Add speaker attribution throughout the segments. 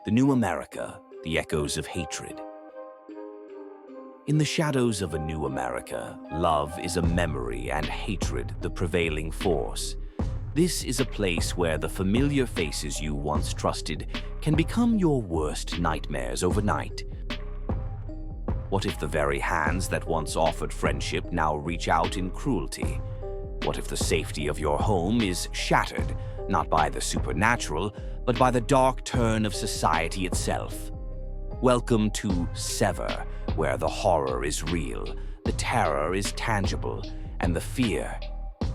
Speaker 1: The New America, the echoes of hatred. In the shadows of a new America, love is a memory and hatred the prevailing force. This is a place where the familiar faces you once trusted can become your worst nightmares overnight. What if the very hands that once offered friendship now reach out in cruelty? What if the safety of your home is shattered, not by the supernatural, but by the dark turn of society itself? Welcome to Sever, where the horror is real, the terror is tangible, and the fear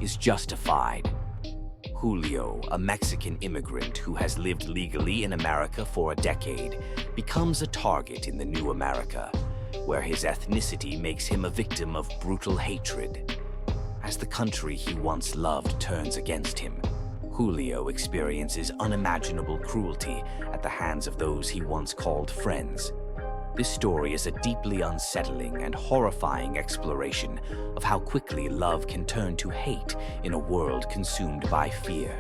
Speaker 1: is justified. Julio, a Mexican immigrant who has lived legally in America for a decade, becomes a target in the new America, where his ethnicity makes him a victim of brutal hatred. As the country he once loved turns against him, Julio experiences unimaginable cruelty at the hands of those he once called friends. This story is a deeply unsettling and horrifying exploration of how quickly love can turn to hate in a world consumed by fear.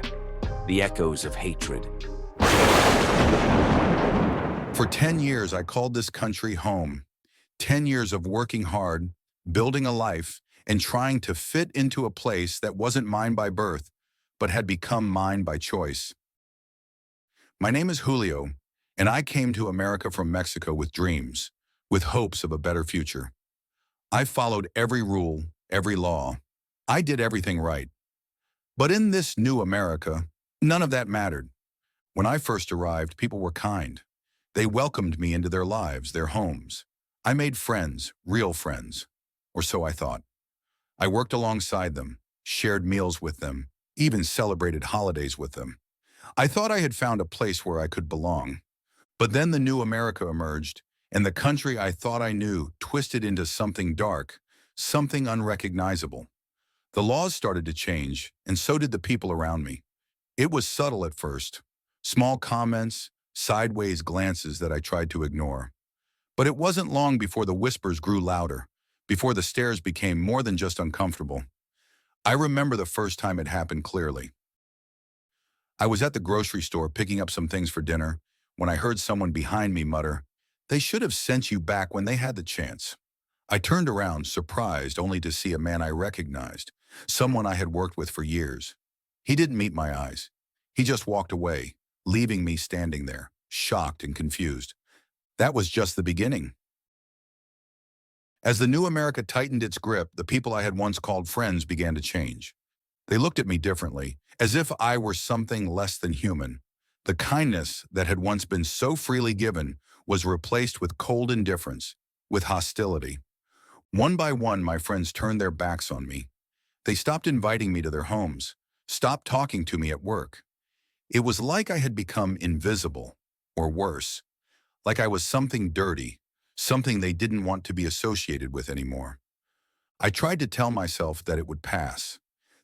Speaker 1: The echoes of hatred.
Speaker 2: For 10 years, I called this country home. 10 years of working hard, building a life, and trying to fit into a place that wasn't mine by birth, but had become mine by choice. My name is Julio, and I came to America from Mexico with dreams, with hopes of a better future. I followed every rule, every law. I did everything right. But in this new America, none of that mattered. When I first arrived, people were kind. They welcomed me into their lives, their homes. I made friends, real friends, or so I thought. I worked alongside them, shared meals with them, even celebrated holidays with them. I thought I had found a place where I could belong. But then the new America emerged, and the country I thought I knew twisted into something dark, something unrecognizable. The laws started to change, and so did the people around me. It was subtle at first, small comments, sideways glances that I tried to ignore. But it wasn't long before the whispers grew louder, before the stares became more than just uncomfortable. I remember the first time it happened clearly. I was at the grocery store picking up some things for dinner when I heard someone behind me mutter, "They should have sent you back when they had the chance." I turned around, surprised, only to see a man I recognized, someone I had worked with for years. He didn't meet my eyes. He just walked away, leaving me standing there, shocked and confused. That was just the beginning. As the new America tightened its grip, the people I had once called friends began to change. They looked at me differently, as if I were something less than human. The kindness that had once been so freely given was replaced with cold indifference, with hostility. One by one, my friends turned their backs on me. They stopped inviting me to their homes, stopped talking to me at work. It was like I had become invisible, or worse, like I was something dirty, something they didn't want to be associated with anymore. I tried to tell myself that it would pass,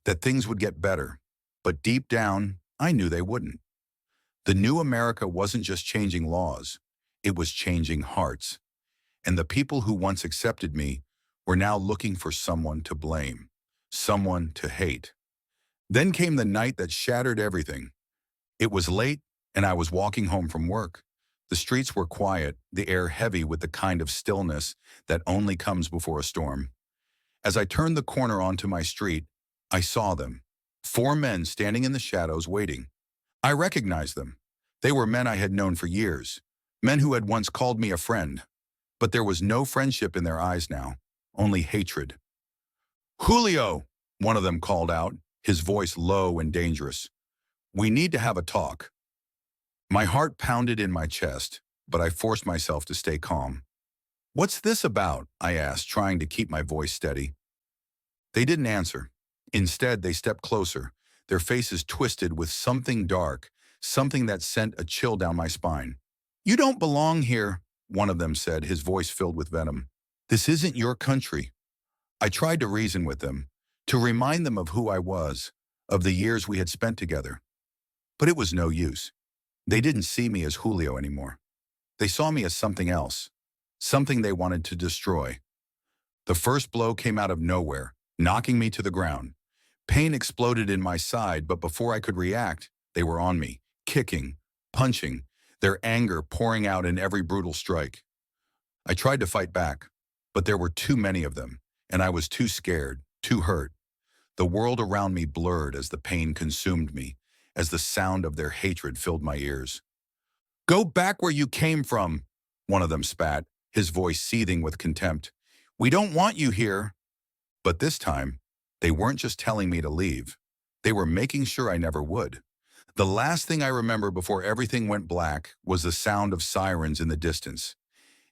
Speaker 2: that things would get better, but deep down, I knew they wouldn't. The new America wasn't just changing laws, it was changing hearts. And the people who once accepted me were now looking for someone to blame, someone to hate. Then came the night that shattered everything. It was late, and I was walking home from work. The streets were quiet, the air heavy with the kind of stillness that only comes before a storm. As I turned the corner onto my street, I saw them. 4 men standing in the shadows waiting. I recognized them. They were men I had known for years, men who had once called me a friend. But there was no friendship in their eyes now, only hatred. "Julio," one of them called out, his voice low and dangerous. "We need to have a talk." My heart pounded in my chest, but I forced myself to stay calm. "What's this about?" I asked, trying to keep my voice steady. They didn't answer. Instead, they stepped closer, their faces twisted with something dark, something that sent a chill down my spine. "You don't belong here," one of them said, his voice filled with venom. "This isn't your country." I tried to reason with them, to remind them of who I was, of the years we had spent together. But it was no use. They didn't see me as Julio anymore. They saw me as something else, something they wanted to destroy. The first blow came out of nowhere, knocking me to the ground. Pain exploded in my side, but before I could react, they were on me, kicking, punching. their anger pouring out in every brutal strike. I tried to fight back, but there were too many of them, and I was too scared, too hurt. The world around me blurred as the pain consumed me, as the sound of their hatred filled my ears. "Go back where you came from," one of them spat, his voice seething with contempt. "We don't want you here." But this time, they weren't just telling me to leave. They were making sure I never would. The last thing I remember before everything went black was the sound of sirens in the distance,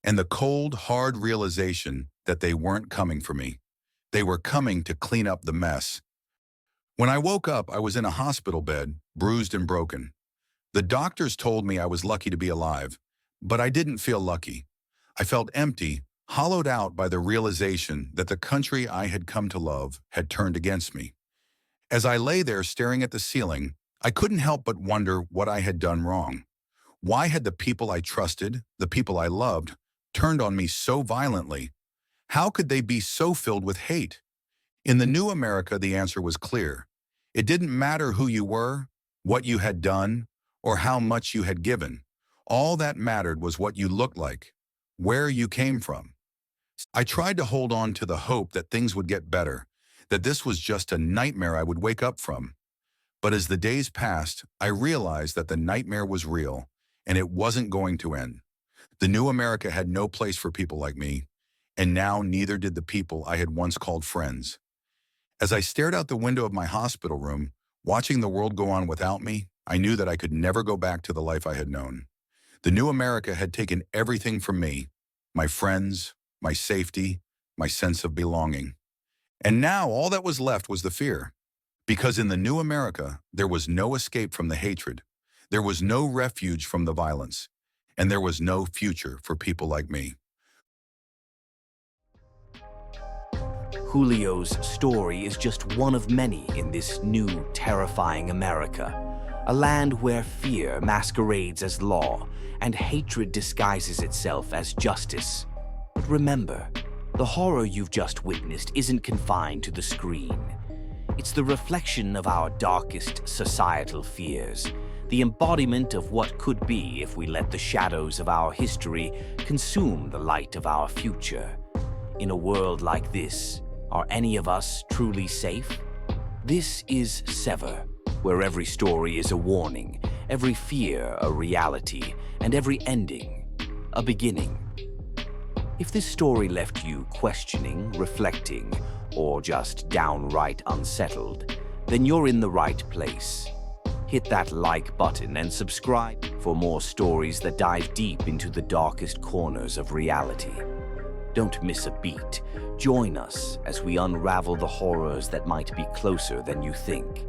Speaker 2: and the cold, hard realization that they weren't coming for me. They were coming to clean up the mess. When I woke up, I was in a hospital bed, bruised and broken. The doctors told me I was lucky to be alive, but I didn't feel lucky. I felt empty, hollowed out by the realization that the country I had come to love had turned against me. As I lay there staring at the ceiling, I couldn't help but wonder what I had done wrong. Why had the people I trusted, the people I loved, turned on me so violently? How could they be so filled with hate? In the new America, the answer was clear. It didn't matter who you were, what you had done, or how much you had given. All that mattered was what you looked like, where you came from. I tried to hold on to the hope that things would get better, that this was just a nightmare I would wake up from. But as the days passed, I realized that the nightmare was real, and it wasn't going to end. The new America had no place for people like me, and now neither did the people I had once called friends. As I stared out the window of my hospital room, watching the world go on without me, I knew that I could never go back to the life I had known. The new America had taken everything from me, my friends, my safety, my sense of belonging. And now all that was left was the fear. Because in the new America, there was no escape from the hatred, there was no refuge from the violence, and there was no future for people like me.
Speaker 1: Julio's story is just one of many in this new, terrifying America. A land where fear masquerades as law and hatred disguises itself as justice. But remember, the horror you've just witnessed isn't confined to the screen. It's the reflection of our darkest societal fears, the embodiment of what could be if we let the shadows of our history consume the light of our future. In a world like this, are any of us truly safe? This is Sever, where every story is a warning, every fear a reality, and every ending a beginning. If this story left you questioning, reflecting, or just downright unsettled, then you're in the right place. Hit that like button and subscribe for more stories that dive deep into the darkest corners of reality. Don't miss a beat. Join us as we unravel the horrors that might be closer than you think.